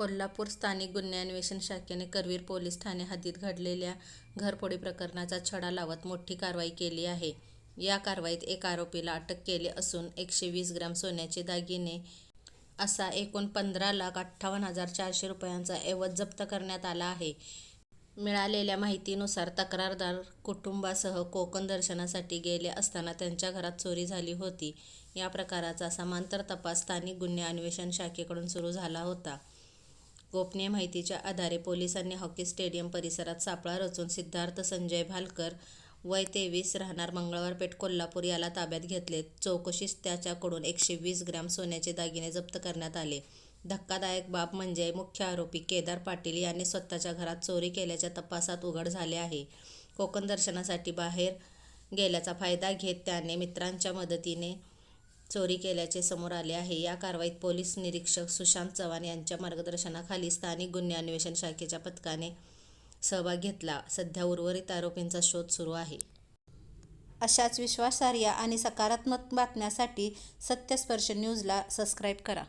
कोल्हापूर स्थानिक गुन्हे अन्वेषण शाखेने करवीर पोलीस ठाणे हद्दीत घडलेल्या घरफोडी प्रकरणाचा छडा लावत मोठी कारवाई केली आहे. या कारवाईत एका आरोपीला अटक केली असून 120 ग्रॅम सोन्याचे दागिने असा एकूण 15,58,400 रुपयांचा ऐवज जप्त करण्यात आला आहे. मिळालेल्या माहितीनुसार तक्रारदार कुटुंबासह कोकण दर्शनासाठी गेले असताना त्यांच्या घरात चोरी झाली होती. या प्रकाराचा समांतर तपास स्थानिक गुन्हे अन्वेषण शाखेकडून सुरू झाला होता. गोपनीय माहितीच्या आधारे पोलिसांनी हॉकी स्टेडियम परिसरात सापळा रचून सिद्धार्थ संजय भालकर, वय 23, राहणार मंगळवार पेठ, कोल्हापूर याला ताब्यात घेतले. चौकशीत त्याच्याकडून 120 ग्रॅम सोन्याचे दागिने जप्त करण्यात आले. धक्कादायक बाब म्हणजे मुख्य आरोपी केदार पाटील याने स्वतःच्या घरात चोरी केल्याच्या तपासात उघड झाले आहे. कोकण दर्शनासाठी बाहेर गेल्याचा फायदा घेत त्याने मित्रांच्या मदतीने चोरी केल्याचे समोर आले आहे. या कारवाईत पोलीस निरीक्षक सुशांत चव्हाण यांच्या मार्गदर्शनाखाली स्थानिक गुन्हे अन्वेषण शाखेच्या पथकाने सहभाग घेतला. सध्या उर्वरित आरोपींचा शोध सुरू आहे. अशाच विश्वासार्ह आणि सकारात्मक बातम्यांसाठी सत्यस्पर्श न्यूजला सबस्क्राईब करा.